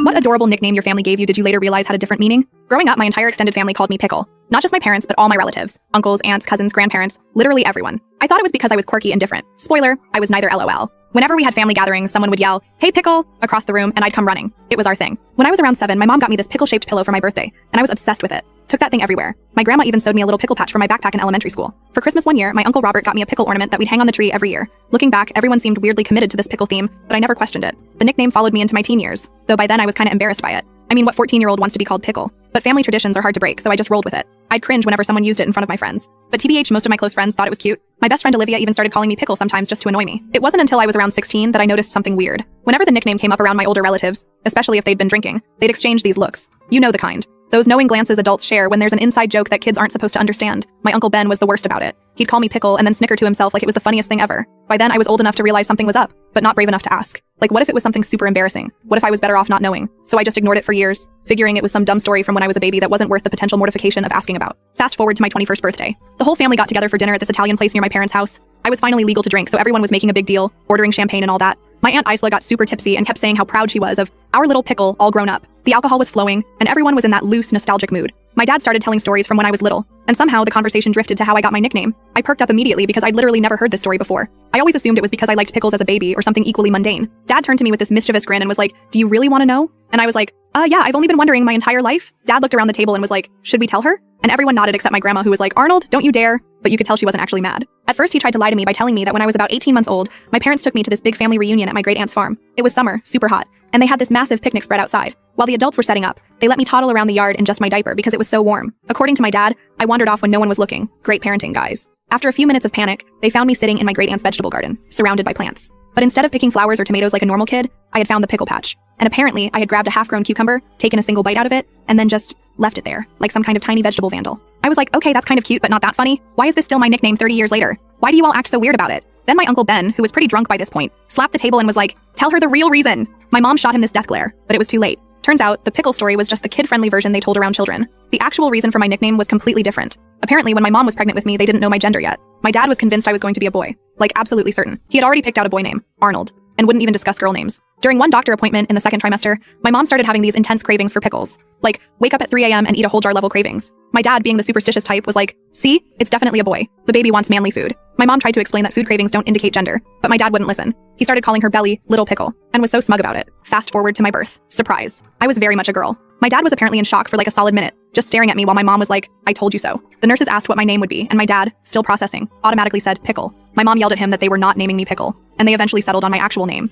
What adorable nickname your family gave you did you later realize had a different meaning? Growing up, my entire extended family called me Pickle. Not just my parents, but all my relatives. Uncles, aunts, cousins, grandparents, literally everyone. I thought it was because I was quirky and different. Spoiler, I was neither LOL. Whenever we had family gatherings, someone would yell, "Hey, Pickle," across the room, and I'd come running. It was our thing. When I was around 7, my mom got me this pickle-shaped pillow for my birthday, and I was obsessed with it. Took that thing everywhere. My grandma even sewed me a little pickle patch for my backpack in elementary school. For Christmas one year, my Uncle Robert got me a pickle ornament that we'd hang on the tree every year. Looking back, everyone seemed weirdly committed to this pickle theme, but I never questioned it. The nickname followed me into my teen years, though by then I was kinda embarrassed by it. I mean, what 14-year-old wants to be called Pickle? But family traditions are hard to break, so I just rolled with it. I'd cringe whenever someone used it in front of my friends. But TBH, most of my close friends thought it was cute. My best friend Olivia even started calling me Pickle sometimes just to annoy me. It wasn't until I was around 16 that I noticed something weird. Whenever the nickname came up around my older relatives, especially if they'd been drinking, they'd exchange these looks. You know the kind. Those knowing glances adults share when there's an inside joke that kids aren't supposed to understand. My Uncle Ben was the worst about it. He'd call me Pickle and then snicker to himself like it was the funniest thing ever. By then, I was old enough to realize something was up, but not brave enough to ask. Like, what if it was something super embarrassing? What if I was better off not knowing? So I just ignored it for years, figuring it was some dumb story from when I was a baby that wasn't worth the potential mortification of asking about. Fast forward to my 21st birthday. The whole family got together for dinner at this Italian place near my parents' house. I was finally legal to drink, so everyone was making a big deal, ordering champagne and all that. My Aunt Isla got super tipsy and kept saying how proud she was of our little Pickle all grown up. The alcohol was flowing, and everyone was in that loose, nostalgic mood. My dad started telling stories from when I was little, and somehow the conversation drifted to how I got my nickname. I perked up immediately because I'd literally never heard this story before. I always assumed it was because I liked pickles as a baby or something equally mundane. Dad turned to me with this mischievous grin and was like, "Do you really want to know?" And I was like, yeah, I've only been wondering my entire life." Dad looked around the table and was like, "Should we tell her?" And everyone nodded except my grandma, who was like, "Arnold, don't you dare." But you could tell she wasn't actually mad. At first, he tried to lie to me by telling me that when I was about 18 months old, my parents took me to this big family reunion at my great-aunt's farm. It was summer, super hot, and they had this massive picnic spread outside. While the adults were setting up, they let me toddle around the yard in just my diaper because it was so warm. According to my dad, I wandered off when no one was looking. Great parenting, guys. After a few minutes of panic, they found me sitting in my great-aunt's vegetable garden, surrounded by plants. But instead of picking flowers or tomatoes like a normal kid, I had found the pickle patch. And apparently, I had grabbed a half-grown cucumber, taken a single bite out of it, and then just left it there, like some kind of tiny vegetable vandal. I was like, okay, that's kind of cute, but not that funny. Why is this still my nickname 30 years later? Why do you all act so weird about it? Then my Uncle Ben, who was pretty drunk by this point, slapped the table and was like, "Tell her the real reason." My mom shot him this death glare, but it was too late. Turns out, the pickle story was just the kid-friendly version they told around children. The actual reason for my nickname was completely different. Apparently, when my mom was pregnant with me, they didn't know my gender yet. My dad was convinced I was going to be a boy. Like, absolutely certain. He had already picked out a boy name, Arnold, and wouldn't even discuss girl names. During one doctor appointment in the second trimester, my mom started having these intense cravings for pickles. Like, wake up at 3 a.m. and eat a whole jar level cravings. My dad, being the superstitious type, was like, "See, it's definitely a boy. The baby wants manly food." My mom tried to explain that food cravings don't indicate gender, but my dad wouldn't listen. He started calling her Belly Little Pickle, and was so smug about it. Fast forward to my birth. Surprise. I was very much a girl. My dad was apparently in shock for like a solid minute, just staring at me while my mom was like, "I told you so." The nurses asked what my name would be, and my dad, still processing, automatically said Pickle. My mom yelled at him that they were not naming me Pickle, and they eventually settled on my actual name.